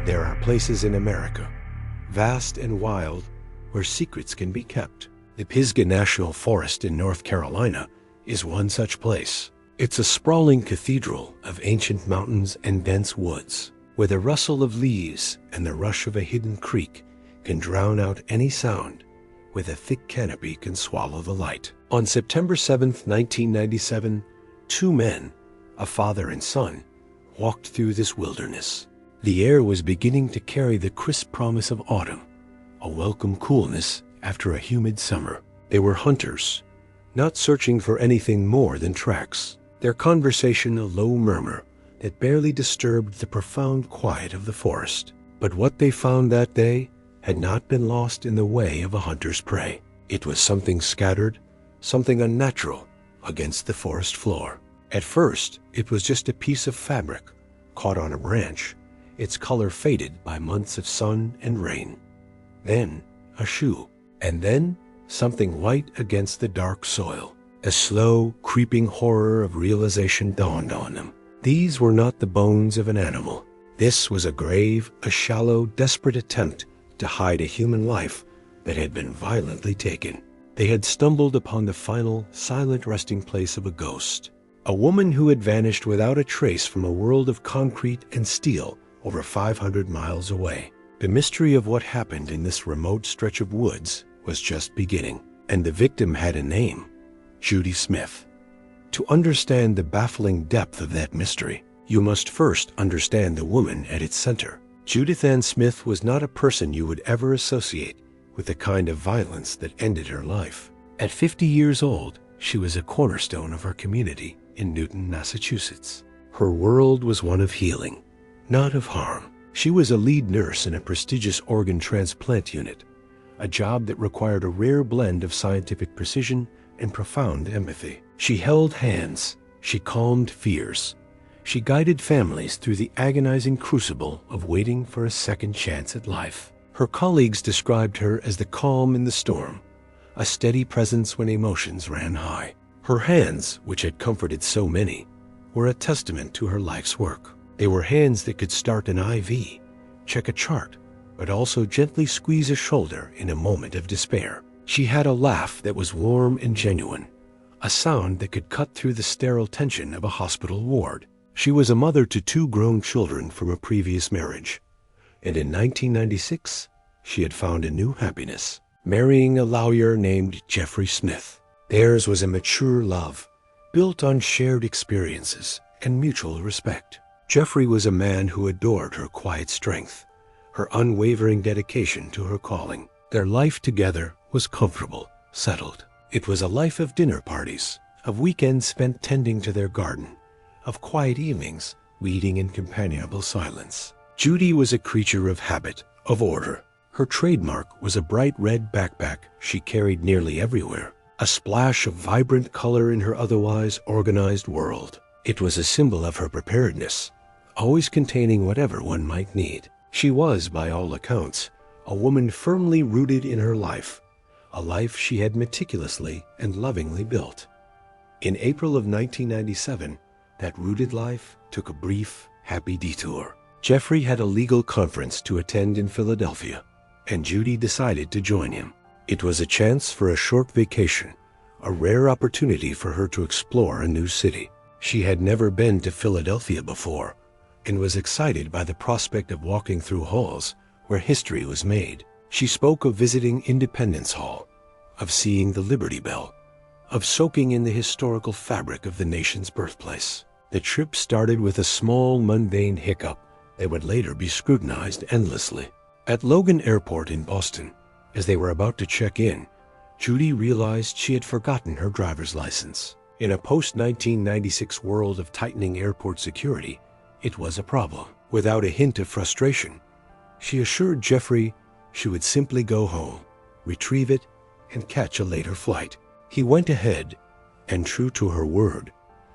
There are places in America, vast and wild, where secrets can be kept. The Pisgah National Forest in North Carolina is one such place. It's a sprawling cathedral of ancient mountains and dense woods, where the rustle of leaves and the rush of a hidden creek can drown out any sound, where the thick canopy can swallow the light. On September 7th, 1997, two men, a father and son, walked through this wilderness. The air was beginning to carry the crisp promise of autumn, a welcome coolness after a humid summer. They were hunters, not searching for anything more than tracks. Their conversation a low murmur that barely disturbed the profound quiet of the forest. But what they found that day had not been lost in the way of a hunter's prey. It was something scattered, something unnatural against the forest floor. At first, it was just a piece of fabric caught on a branch, its color faded by months of sun and rain. Then a shoe, and then something white against the dark soil. A slow, creeping horror of realization dawned on them. These were not the bones of an animal. This was a grave, a shallow, desperate attempt to hide a human life that had been violently taken. They had stumbled upon the final, silent resting place of a ghost. A woman who had vanished without a trace from a world of concrete and steel over 500 miles away. The mystery of what happened in this remote stretch of woods was just beginning, and the victim had a name: Judy Smith. To understand the baffling depth of that mystery, you must first understand the woman at its center. Judith Ann Smith was not a person you would ever associate with the kind of violence that ended her life. At 50 years old, she was a cornerstone of her community in Newton, Massachusetts. Her world was one of healing, not of harm. She was a lead nurse in a prestigious organ transplant unit, a job that required a rare blend of scientific precision and profound empathy. She held hands, she calmed fears, she guided families through the agonizing crucible of waiting for a second chance at life. Her colleagues described her as the calm in the storm, a steady presence when emotions ran high. Her hands, which had comforted so many, were a testament to her life's work. They were hands that could start an IV, check a chart, but also gently squeeze a shoulder in a moment of despair. She had a laugh that was warm and genuine, a sound that could cut through the sterile tension of a hospital ward. She was a mother to two grown children from a previous marriage, and in 1996, she had found a new happiness, marrying a lawyer named Jeffrey Smith. Theirs was a mature love, built on shared experiences and mutual respect. Jeffrey was a man who adored her quiet strength, her unwavering dedication to her calling. Their life together was comfortable, settled. It was a life of dinner parties, of weekends spent tending to their garden, of quiet evenings, weeding in companionable silence. Judy was a creature of habit, of order. Her trademark was a bright red backpack she carried nearly everywhere, a splash of vibrant color in her otherwise organized world. It was a symbol of her preparedness, always containing whatever one might need. She was, by all accounts, a woman firmly rooted in her life, a life she had meticulously and lovingly built. In April of 1997, that rooted life took a brief, happy detour. Jeffrey had a legal conference to attend in Philadelphia, and Judy decided to join him. It was a chance for a short vacation, a rare opportunity for her to explore a new city. She had never been to Philadelphia before, and was excited by the prospect of walking through halls where history was made. She spoke of visiting Independence Hall, of seeing the Liberty Bell, of soaking in the historical fabric of the nation's birthplace. The trip started with a small, mundane hiccup that would later be scrutinized endlessly. At Logan Airport in Boston, as they were about to check in, Judy realized she had forgotten her driver's license. In a post-1996 world of tightening airport security, it was a problem. Without a hint of frustration, she assured Jeffrey she would simply go home, retrieve it, and catch a later flight. He went ahead, and true to her word,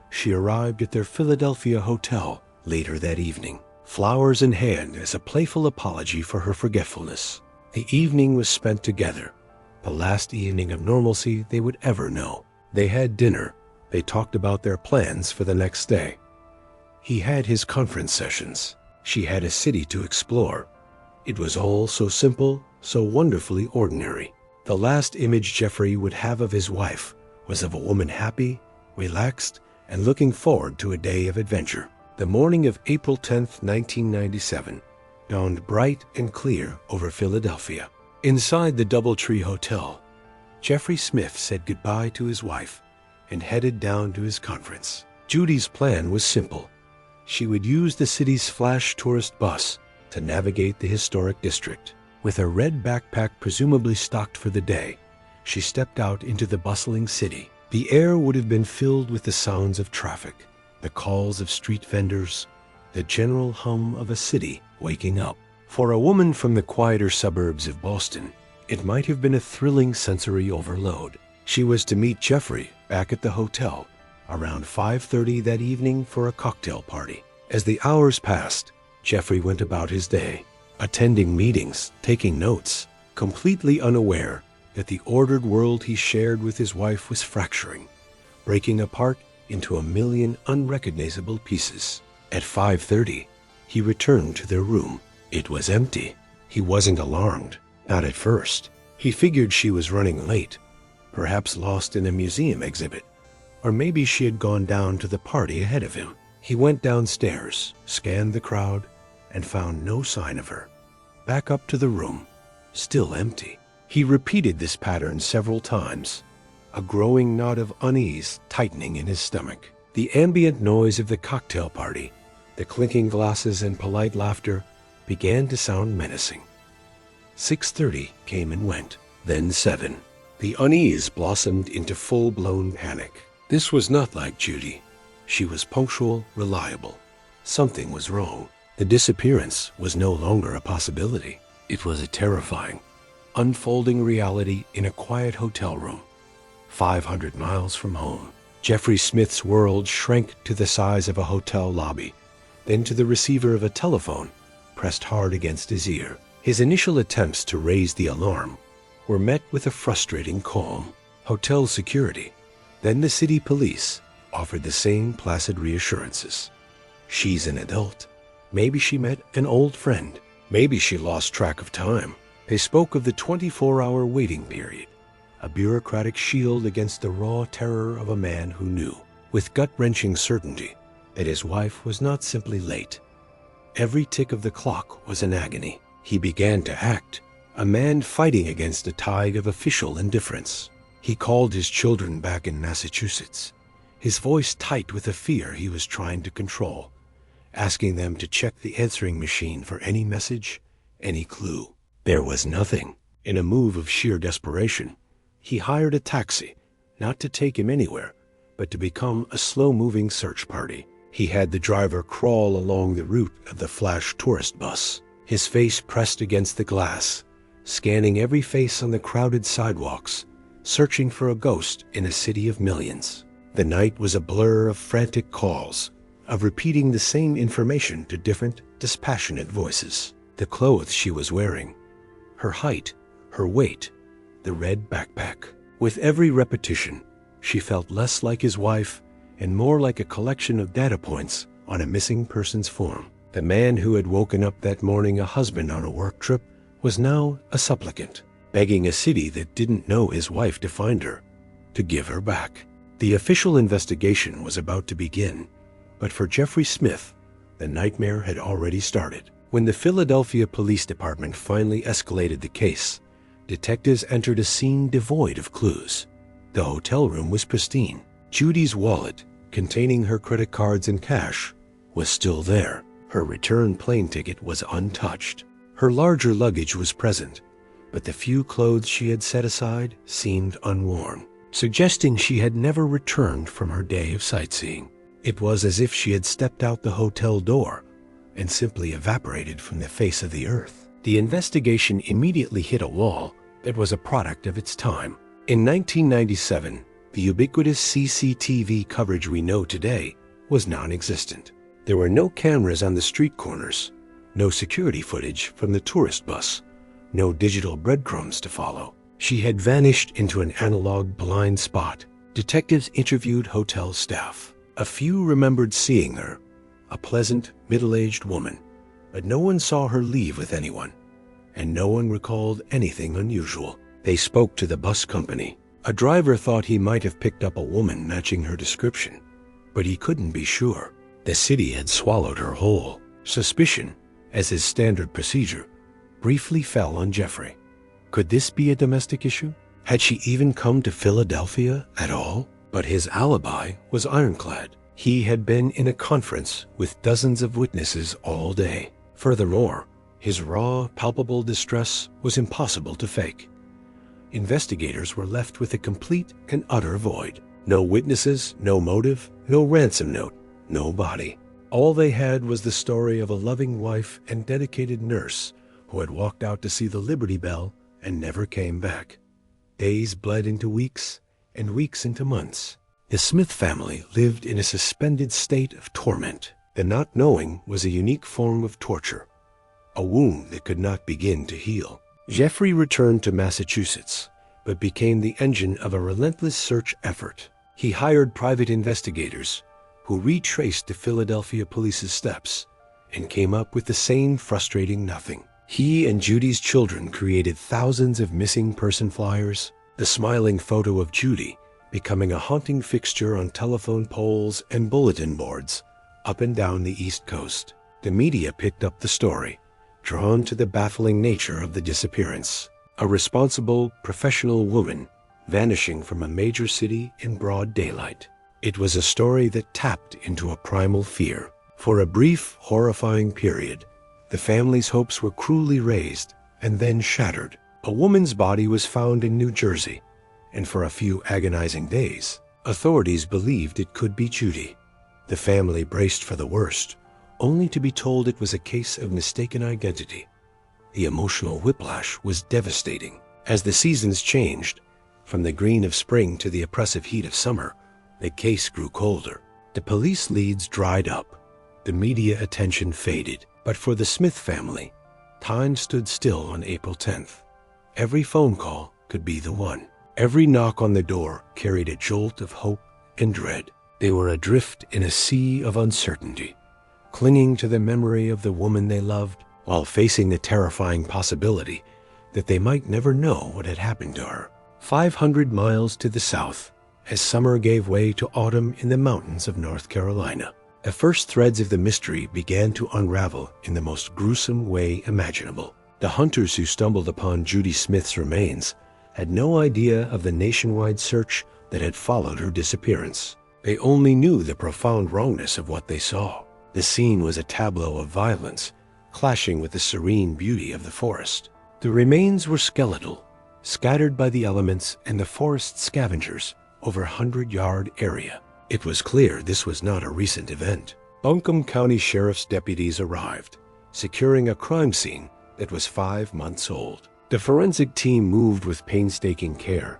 she arrived at their Philadelphia hotel later that evening, flowers in hand as a playful apology for her forgetfulness. The evening was spent together, the last evening of normalcy they would ever know. They had dinner. They talked about their plans for the next day. He had his conference sessions. She had a city to explore. It was all so simple, so wonderfully ordinary. The last image Jeffrey would have of his wife was of a woman happy, relaxed, and looking forward to a day of adventure. The morning of April 10th, 1997, dawned bright and clear over Philadelphia. Inside the DoubleTree Hotel, Jeffrey Smith said goodbye to his wife and headed down to his conference. Judy's plan was simple. She would use the city's flash tourist bus to navigate the historic district. With a red backpack presumably stocked for the day, she stepped out into the bustling city. The air would have been filled with the sounds of traffic, the calls of street vendors, the general hum of a city waking up. For a woman from the quieter suburbs of Boston, it might have been a thrilling sensory overload. She was to meet Jeffrey back at the hotel around 5:30 that evening for a cocktail party. As the hours passed, Jeffrey went about his day, attending meetings, taking notes, completely unaware that the ordered world he shared with his wife was fracturing, breaking apart into a million unrecognizable pieces. At 5:30, he returned to their room. It was empty. He wasn't alarmed, not at first. He figured she was running late, perhaps lost in a museum exhibit, or maybe she had gone down to the party ahead of him. He went downstairs, scanned the crowd, and found no sign of her. Back up to the room, still empty. He repeated this pattern several times, a growing knot of unease tightening in his stomach. The ambient noise of the cocktail party, the clinking glasses and polite laughter, began to sound menacing. 6:30 came and went, then 7. The unease blossomed into full-blown panic. This was not like Judy. She was punctual, reliable. Something was wrong. The disappearance was no longer a possibility. It was a terrifying, unfolding reality in a quiet hotel room, 500 miles from home. Jeffrey Smith's world shrank to the size of a hotel lobby, then to the receiver of a telephone pressed hard against his ear. His initial attempts to raise the alarm were met with a frustrating calm. Hotel security, then the city police, offered the same placid reassurances. She's an adult. Maybe she met an old friend. Maybe she lost track of time. They spoke of the 24-hour waiting period, a bureaucratic shield against the raw terror of a man who knew, with gut-wrenching certainty, that his wife was not simply late. Every tick of the clock was an agony. He began to act, a man fighting against a tide of official indifference. He called his children back in Massachusetts, his voice tight with a fear he was trying to control, asking them to check the answering machine for any message, any clue. There was nothing. In a move of sheer desperation, he hired a taxi, not to take him anywhere, but to become a slow-moving search party. He had the driver crawl along the route of the flash tourist bus, his face pressed against the glass, scanning every face on the crowded sidewalks, searching for a ghost in a city of millions. The night was a blur of frantic calls, of repeating the same information to different, dispassionate voices. The clothes she was wearing, her height, her weight, the red backpack. With every repetition, she felt less like his wife and more like a collection of data points on a missing person's form. The man who had woken up that morning a husband on a work trip was now a supplicant, begging a city that didn't know his wife to find her, to give her back. The official investigation was about to begin, but for Jeffrey Smith, the nightmare had already started. When the Philadelphia Police Department finally escalated the case, detectives entered a scene devoid of clues. The hotel room was pristine. Judy's wallet, containing her credit cards and cash, was still there. Her return plane ticket was untouched. Her larger luggage was present, but the few clothes she had set aside seemed unworn, suggesting she had never returned from her day of sightseeing. It was as if she had stepped out the hotel door and simply evaporated from the face of the earth. The investigation immediately hit a wall that was a product of its time. In 1997, the ubiquitous CCTV coverage we know today was non-existent. There were no cameras on the street corners, no security footage from the tourist bus, no digital breadcrumbs to follow. She had vanished into an analog blind spot. Detectives interviewed hotel staff. A few remembered seeing her, a pleasant, middle-aged woman, but no one saw her leave with anyone, and no one recalled anything unusual. They spoke to the bus company. A driver thought he might have picked up a woman matching her description, but he couldn't be sure. The city had swallowed her whole. Suspicion, as is standard procedure, briefly fell on Jeffrey. Could this be a domestic issue? Had she even come to Philadelphia at all? But his alibi was ironclad. He had been in a conference with dozens of witnesses all day. Furthermore, his raw, palpable distress was impossible to fake. Investigators were left with a complete and utter void. No witnesses, no motive, no ransom note, no body. All they had was the story of a loving wife and dedicated nurse who had walked out to see the Liberty Bell and never came back. Days bled into weeks, and weeks into months. The Smith family lived in a suspended state of torment. The not knowing was a unique form of torture, a wound that could not begin to heal. Jeffrey returned to Massachusetts, but became the engine of a relentless search effort. He hired private investigators who retraced the Philadelphia police's steps and came up with the same frustrating nothing. He and Judy's children created thousands of missing person flyers, the smiling photo of Judy becoming a haunting fixture on telephone poles and bulletin boards up and down the East Coast. The media picked up the story, drawn to the baffling nature of the disappearance. A responsible, professional woman vanishing from a major city in broad daylight. It was a story that tapped into a primal fear. For a brief, horrifying period, the family's hopes were cruelly raised and then shattered. A woman's body was found in New Jersey, and for a few agonizing days, authorities believed it could be Judy. The family braced for the worst, only to be told it was a case of mistaken identity. The emotional whiplash was devastating. As the seasons changed, from the green of spring to the oppressive heat of summer, the case grew colder. The police leads dried up. The media attention faded. But for the Smith family, time stood still on April 10th. Every phone call could be the one. Every knock on the door carried a jolt of hope and dread. They were adrift in a sea of uncertainty, clinging to the memory of the woman they loved while facing the terrifying possibility that they might never know what had happened to her. 500 miles to the south, as summer gave way to autumn in the mountains of North Carolina, the first threads of the mystery began to unravel in the most gruesome way imaginable. The hunters who stumbled upon Judy Smith's remains had no idea of the nationwide search that had followed her disappearance. They only knew the profound wrongness of what they saw. The scene was a tableau of violence, clashing with the serene beauty of the forest. The remains were skeletal, scattered by the elements and the forest scavengers over a 100-yard area. It was clear this was not a recent event. Buncombe County Sheriff's deputies arrived, securing a crime scene that was 5 months old. The forensic team moved with painstaking care,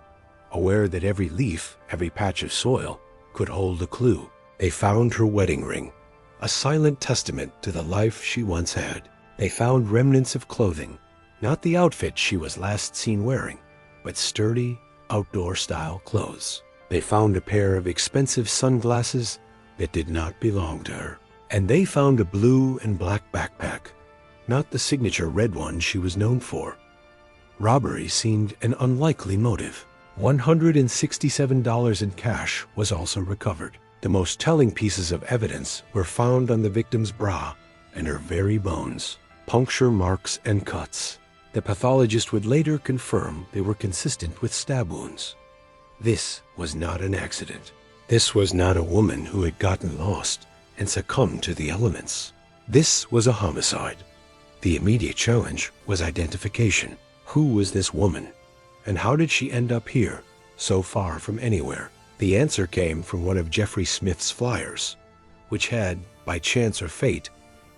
aware that every leaf, every patch of soil, could hold a clue. They found her wedding ring, a silent testament to the life she once had. They found remnants of clothing, not the outfit she was last seen wearing, but sturdy, outdoor-style clothes. They found a pair of expensive sunglasses that did not belong to her. And they found a blue and black backpack, not the signature red one she was known for. Robbery seemed an unlikely motive. $167 in cash was also recovered. The most telling pieces of evidence were found on the victim's bra and her very bones. Puncture marks and cuts. The pathologist would later confirm they were consistent with stab wounds. This was not an accident. This was not a woman who had gotten lost and succumbed to the elements. This was a homicide. The immediate challenge was identification. Who was this woman? And how did she end up here, so far from anywhere? The answer came from one of Jeffrey Smith's flyers, which had, by chance or fate,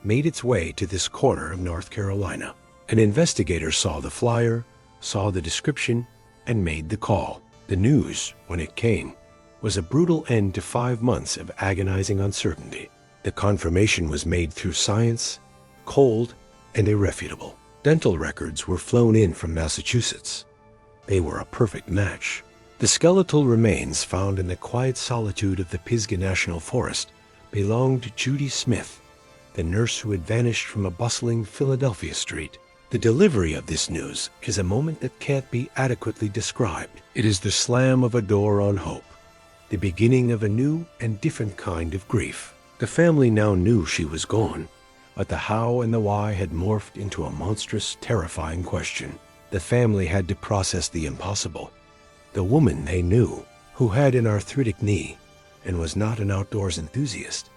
made its way to this corner of North Carolina. An investigator saw the flyer, saw the description, and made the call. The news, when it came, was a brutal end to 5 months of agonizing uncertainty. The confirmation was made through science, cold and irrefutable. Dental records were flown in from Massachusetts. They were a perfect match. The skeletal remains found in the quiet solitude of the Pisgah National Forest belonged to Judy Smith, the nurse who had vanished from a bustling Philadelphia street. The delivery of this news is a moment that can't be adequately described. It is the slam of a door on hope, the beginning of a new and different kind of grief. The family now knew she was gone, but the how and the why had morphed into a monstrous, terrifying question. The family had to process the impossible. The woman they knew, who had an arthritic knee and was not an outdoors enthusiast,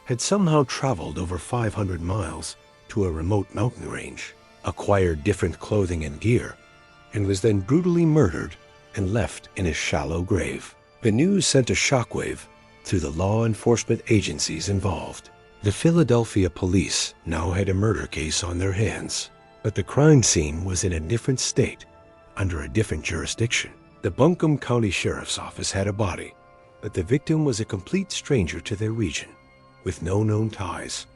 had somehow traveled over 500 miles to a remote mountain range, acquired different clothing and gear, and was then brutally murdered and left in a shallow grave. The news sent a shockwave through the law enforcement agencies involved. The Philadelphia police now had a murder case on their hands, but the crime scene was in a different state, under a different jurisdiction. The Buncombe County Sheriff's Office had a body, but the victim was a complete stranger to their region, with no known ties,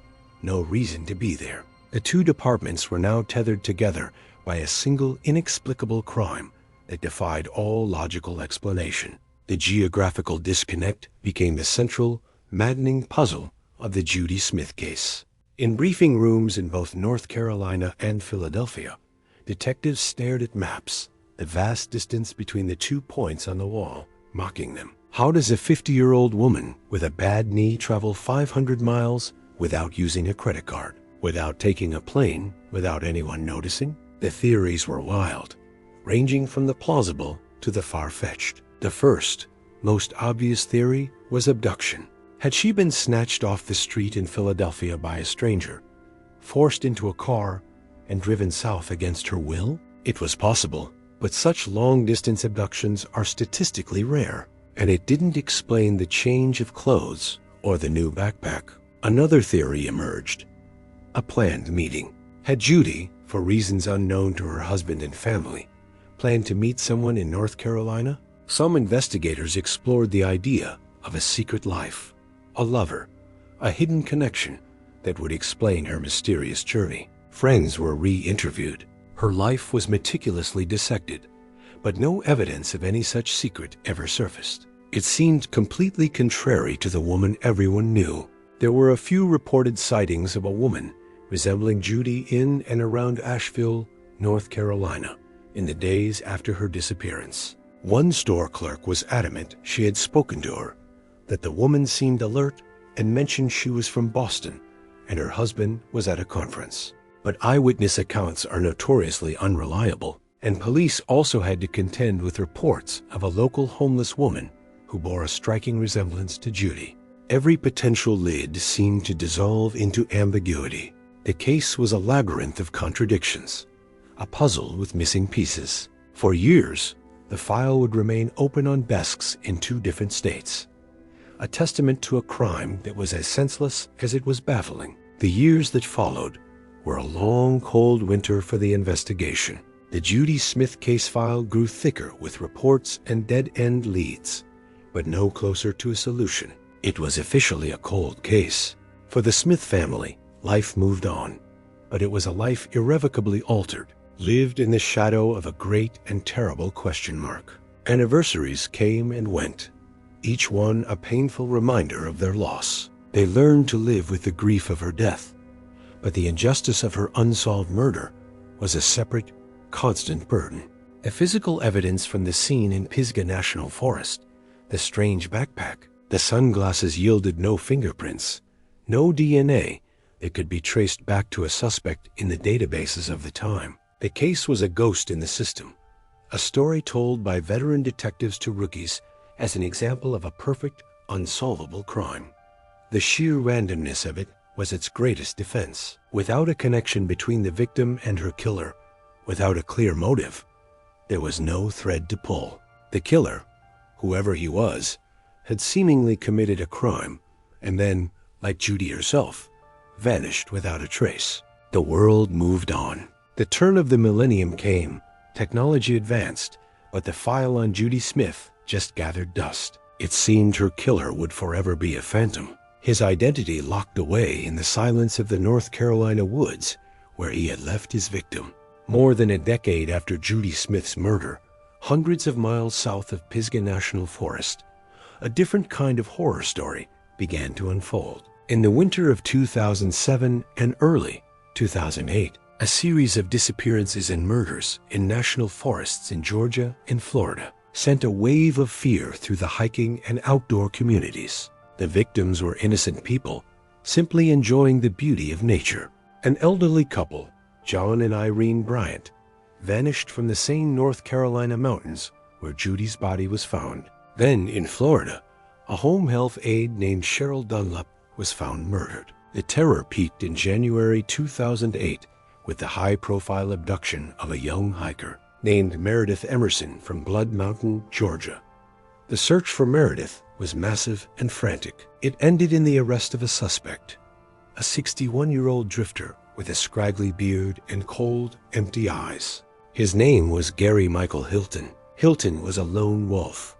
no reason to be there. The two departments were now tethered together by a single inexplicable crime that defied all logical explanation. The geographical disconnect became the central, maddening puzzle of the Judy Smith case. In briefing rooms in both North Carolina and Philadelphia, detectives stared at maps, the vast distance between the 2 points on the wall, mocking them. How does a 50-year-old woman with a bad knee travel 500 miles without using a credit card, without taking a plane, without anyone noticing? The theories were wild, ranging from the plausible to the far-fetched. The first, most obvious theory was abduction. Had she been snatched off the street in Philadelphia by a stranger, forced into a car, and driven south against her will? It was possible, but such long-distance abductions are statistically rare, and it didn't explain the change of clothes or the new backpack. Another theory emerged: a planned meeting. Had Judy, for reasons unknown to her husband and family, planned to meet someone in North Carolina? Some investigators explored the idea of a secret life, a lover, a hidden connection that would explain her mysterious journey. Friends were re-interviewed. Her life was meticulously dissected, but no evidence of any such secret ever surfaced. It seemed completely contrary to the woman everyone knew. There were a few reported sightings of a woman resembling Judy in and around Asheville, North Carolina, in the days after her disappearance. One store clerk was adamant she had spoken to her, that the woman seemed alert and mentioned she was from Boston and her husband was at a conference. But eyewitness accounts are notoriously unreliable, and police also had to contend with reports of a local homeless woman who bore a striking resemblance to Judy. Every potential lid seemed to dissolve into ambiguity. The case was a labyrinth of contradictions, a puzzle with missing pieces. For years, the file would remain open on desks in 2 different states, a testament to a crime that was as senseless as it was baffling. The years that followed were a long, cold winter for the investigation. The Judy Smith case file grew thicker with reports and dead-end leads, but no closer to a solution. It was officially a cold case. For the Smith family, life moved on, but it was a life irrevocably altered, lived in the shadow of a great and terrible question mark. Anniversaries came and went, each one a painful reminder of their loss. They learned to live with the grief of her death, but the injustice of her unsolved murder was a separate, constant burden. The physical evidence from the scene in Pisgah National Forest, the strange backpack, the sunglasses yielded no fingerprints, no DNA that could be traced back to a suspect in the databases of the time. The case was a ghost in the system, a story told by veteran detectives to rookies as an example of a perfect, unsolvable crime. The sheer randomness of it was its greatest defense. Without a connection between the victim and her killer, without a clear motive, there was no thread to pull. The killer, whoever he was, had seemingly committed a crime and then, like Judy herself, vanished without a trace. The world moved on. The turn of the millennium came, technology advanced, but the file on Judy Smith just gathered dust. It seemed her killer would forever be a phantom, his identity locked away in the silence of the North Carolina woods where he had left his victim. More than a decade after Judy Smith's murder, hundreds of miles south of Pisgah National Forest, a different kind of horror story began to unfold. In the winter of 2007 and early 2008, a series of disappearances and murders in national forests in Georgia and Florida sent a wave of fear through the hiking and outdoor communities. The victims were innocent people simply enjoying the beauty of nature. An elderly couple, John and Irene Bryant, vanished from the same North Carolina mountains where Judy's body was found. Then, in Florida, a home health aide named Cheryl Dunlap was found murdered. The terror peaked in January 2008 with the high-profile abduction of a young hiker named Meredith Emerson from Blood Mountain, Georgia. The search for Meredith was massive and frantic. It ended in the arrest of a suspect, a 61-year-old drifter with a scraggly beard and cold, empty eyes. His name was Gary Michael Hilton. Hilton was a lone wolf,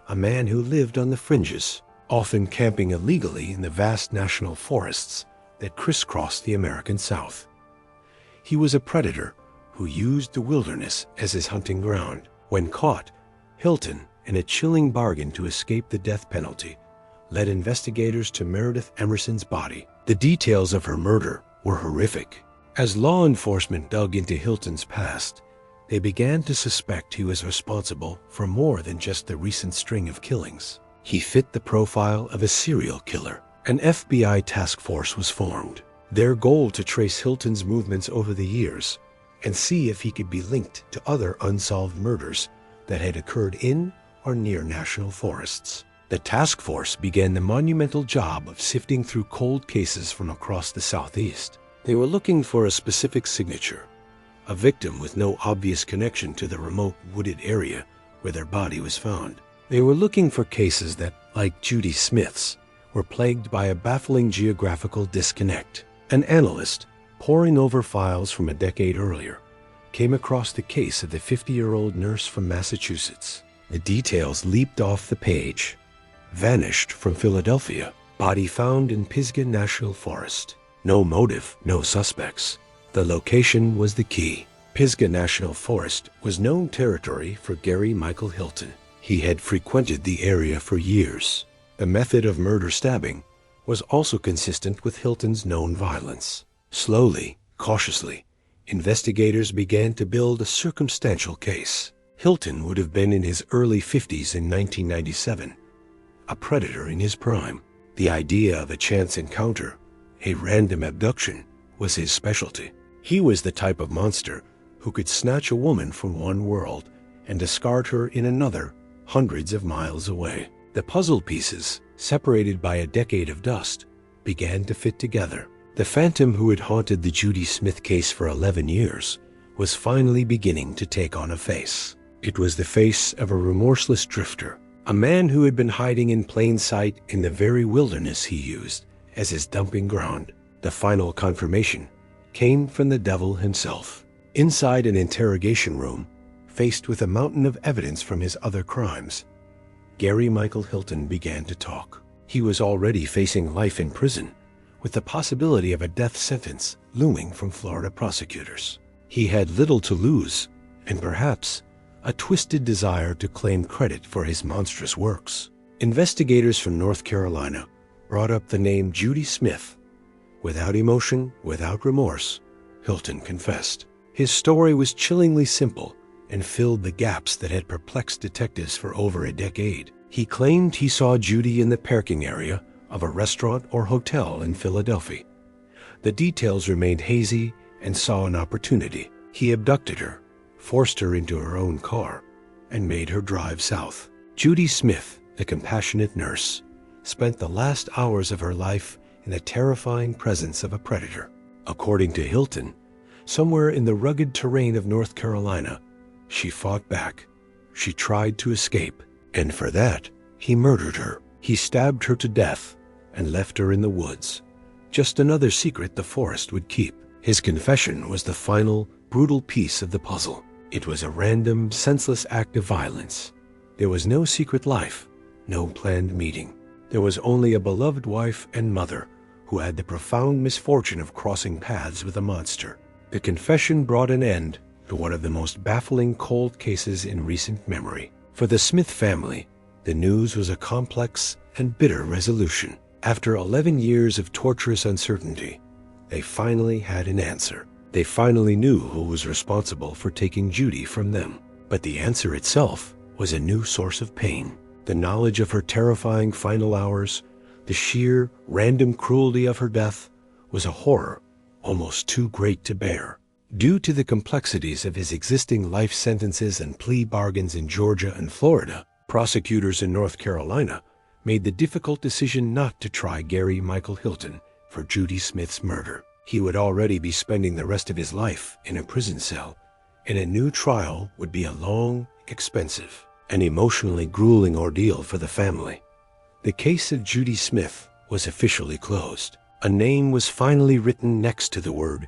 a man who lived on the fringes, often camping illegally in the vast national forests that crisscrossed the American South. He was a predator who used the wilderness as his hunting ground. When caught, Hilton, in a chilling bargain to escape the death penalty, led investigators to Meredith Emerson's body. The details of her murder were horrific. As law enforcement dug into Hilton's past, they began to suspect he was responsible for more than just the recent string of killings. He fit the profile of a serial killer. An FBI task force was formed, their goal to trace Hilton's movements over the years and see if he could be linked to other unsolved murders that had occurred in or near national forests. The task force began the monumental job of sifting through cold cases from across the Southeast. They were looking for a specific signature, a victim with no obvious connection to the remote wooded area where their body was found. They were looking for cases that, like Judy Smith's, were plagued by a baffling geographical disconnect. An analyst, poring over files from a decade earlier, came across the case of the 50-year-old nurse from Massachusetts. The details leaped off the page. Vanished from Philadelphia. Body found in Pisgah National Forest. No motive, no suspects. The location was the key. Pisgah National Forest was known territory for Gary Michael Hilton. He had frequented the area for years. The method of murder stabbing was also consistent with Hilton's known violence. Slowly, cautiously, investigators began to build a circumstantial case. Hilton would have been in his early 50s in 1997, a predator in his prime. The idea of a chance encounter, a random abduction, was his specialty. He was the type of monster who could snatch a woman from one world and discard her in another hundreds of miles away. The puzzle pieces, separated by a decade of dust, began to fit together. The phantom who had haunted the Judy Smith case for 11 years was finally beginning to take on a face. It was the face of a remorseless drifter, a man who had been hiding in plain sight in the very wilderness he used as his dumping ground. The final confirmation came from the devil himself. Inside an interrogation room, faced with a mountain of evidence from his other crimes, Gary Michael Hilton began to talk. He was already facing life in prison, with the possibility of a death sentence looming from Florida prosecutors. He had little to lose, and perhaps a twisted desire to claim credit for his monstrous works. Investigators from North Carolina brought up the name Judy Smith. Without emotion, without remorse, Hilton confessed. His story was chillingly simple and filled the gaps that had perplexed detectives for over a decade. He claimed he saw Judy in the parking area of a restaurant or hotel in Philadelphia. The details remained hazy and saw an opportunity. He abducted her, forced her into her own car, and made her drive south. Judy Smith, the compassionate nurse, spent the last hours of her life in the terrifying presence of a predator. According to Hilton, somewhere in the rugged terrain of North Carolina, she fought back. She tried to escape, and for that, he murdered her. He stabbed her to death and left her in the woods. Just another secret the forest would keep. His confession was the final, brutal piece of the puzzle. It was a random, senseless act of violence. There was no secret life, no planned meeting. There was only a beloved wife and mother who had the profound misfortune of crossing paths with a monster. The confession brought an end to one of the most baffling cold cases in recent memory. For the Smith family, the news was a complex and bitter resolution. After 11 years of torturous uncertainty, they finally had an answer. They finally knew who was responsible for taking Judy from them. But the answer itself was a new source of pain. The knowledge of her terrifying final hours, the sheer, random cruelty of her death, was a horror almost too great to bear. Due to the complexities of his existing life sentences and plea bargains in Georgia and Florida, prosecutors in North Carolina made the difficult decision not to try Gary Michael Hilton for Judy Smith's murder. He would already be spending the rest of his life in a prison cell, and a new trial would be a long, expensive, and emotionally grueling ordeal for the family. The case of Judy Smith was officially closed. A name was finally written next to the word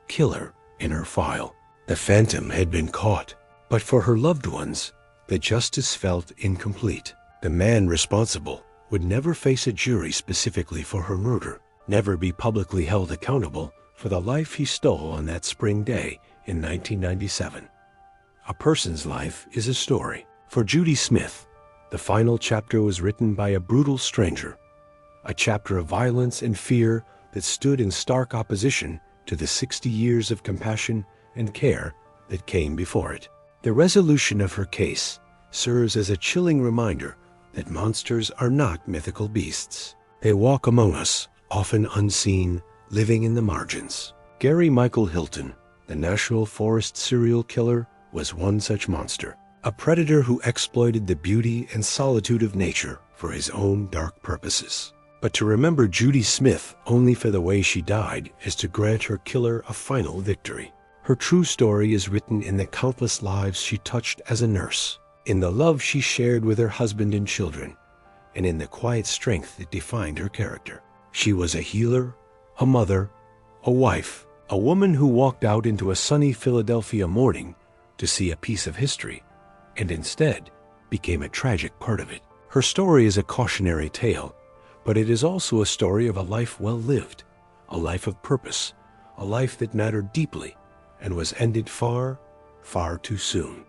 killer in her file. The phantom had been caught, but for her loved ones, the justice felt incomplete. The man responsible would never face a jury specifically for her murder, never be publicly held accountable for the life he stole on that spring day in 1997. A person's life is a story. For Judy Smith, the final chapter was written by a brutal stranger, a chapter of violence and fear that stood in stark opposition to the 60 years of compassion and care that came before it. The resolution of her case serves as a chilling reminder that monsters are not mythical beasts. They walk among us, often unseen, living in the margins. Gary Michael Hilton, the National Forest serial killer, was one such monster, a predator who exploited the beauty and solitude of nature for his own dark purposes. But to remember Judy Smith only for the way she died is to grant her killer a final victory. Her true story is written in the countless lives she touched as a nurse, in the love she shared with her husband and children, and in the quiet strength that defined her character. She was a healer, a mother, a wife, a woman who walked out into a sunny Philadelphia morning to see a piece of history, and instead became a tragic part of it. Her story is a cautionary tale, but it is also a story of a life well lived, a life of purpose, a life that mattered deeply and was ended far, far too soon.